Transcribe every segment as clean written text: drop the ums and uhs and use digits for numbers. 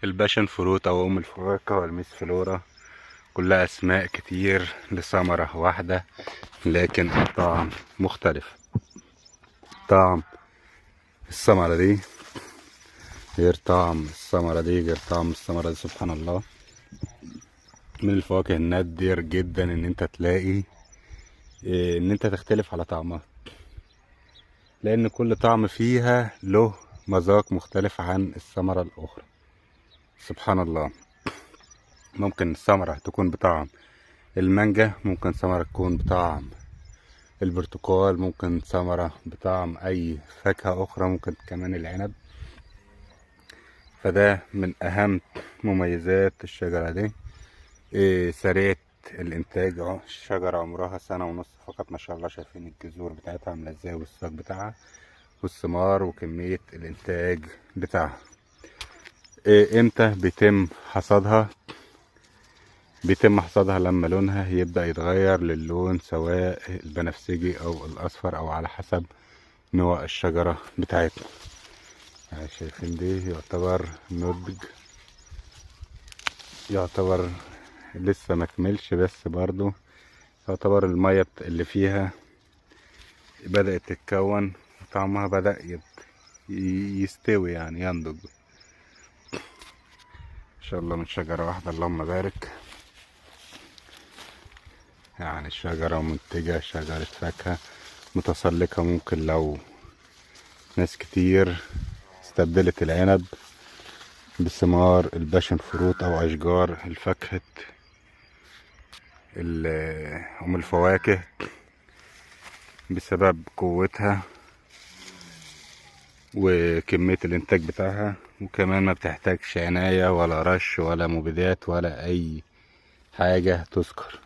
الباشن فروت او ام الفواكه والميس فلورا كلها اسماء كتير لثمرة واحدة، لكن الطعم مختلف. طعم الثمرة دي غير طعم الثمرة دي غير طعم الثمرة دي، سبحان الله. من الفواكه النادر جدا ان انت تلاقي ان انت تختلف على طعمها، لان كل طعم فيها له مذاق مختلف عن الثمرة الاخرى. سبحان الله. ممكن الثمرة تكون بطعم المانجا، ممكن ثمرة تكون بطعم البرتقال، ممكن ثمرة بطعم اي فاكهة اخرى، ممكن كمان العنب. فده من اهم مميزات الشجرة دي. سريعة الانتاج. الشجرة عمرها سنة ونص فقط، ما شاء الله. شايفين الجذور بتاعتها عاملة ازاي والساق بتاعها والثمار وكمية الانتاج بتاعها. امتى بيتم حصادها؟ بيتم حصادها لما لونها يبدأ يتغير للون سواء البنفسجي او الاصفر، او على حسب نوع الشجرة بتاعتنا. يعني شايفين دي يعتبر نضج، يعتبر لسه مكملش، بس برضو يعتبر المية اللي فيها بدأت تتكون، طعمها بدأ يستوي، يعني ينضج. ان شاء الله من شجرة واحدة، اللهم بارك. يعني الشجرة منتجة، شجرة فاكهة متسلقة. ممكن لو ناس كتير استبدلت العنب بثمار الباشن فروت او اشجار الفاكهة ام الفواكه، بسبب قوتها وكمية الانتاج بتاعها، وكمان ما بتحتاجش عناية ولا رش ولا مبيدات ولا اي حاجة تذكر.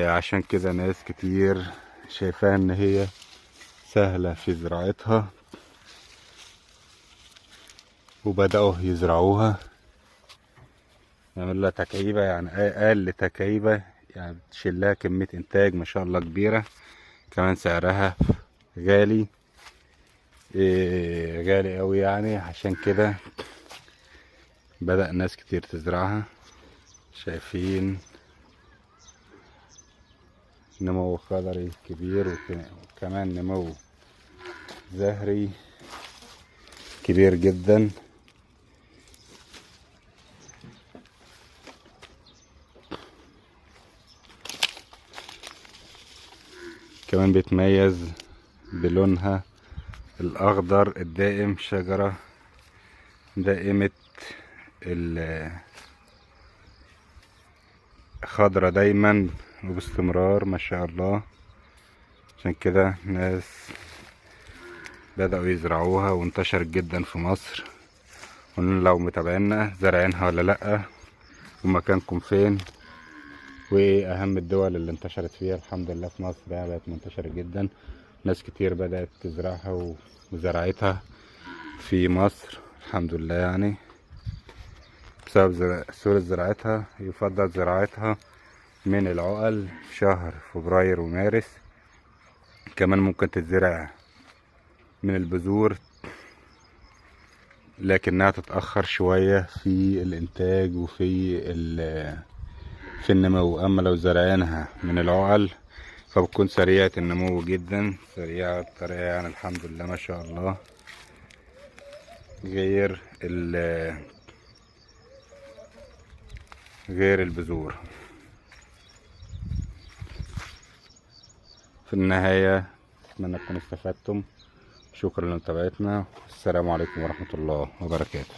عشان كده ناس كتير شايفاها ان هي سهلة في زراعتها، وبدأوا يزرعوها، يعملوا لها تكعيبة، يعني اقل تكعيبة يعني بتشيلها كمية انتاج ما شاء الله كبيرة. كمان سعرها غالي، غالي قوي يعني. عشان كده بدأ ناس كتير تزرعها. شايفين نمو خضري كبير، وكمان نمو زهري كبير جدا. كمان بيتميز بلونها الأخضر الدائم، شجرة دائمة الخضرة دايما وباستمرار ما شاء الله. عشان كده ناس بدأوا يزرعوها وانتشرت جدا في مصر. لو متابعينا زارعينها ولا لأ، ومكانكم فين، وايه اهم الدول اللي انتشرت فيها. الحمد لله في مصر بقت منتشرة جدا، ناس كتير بدأت تزرعها وزرعتها في مصر الحمد لله. يعني بسبب سهولة زراعتها يفضل زراعتها من العقل في شهر فبراير ومارس. كمان ممكن تتزرع من البذور، لكنها تتأخر شوية في الإنتاج وفي في النمو. أما لو زرعينها من العقل فبتكون سريعة النمو جدا، سريعة بطريقة يعني الحمد لله ما شاء الله. غير البذور. في النهاية أتمنى تكونوا استفدتم. شكرا لمتابعتنا. السلام عليكم ورحمة الله وبركاته.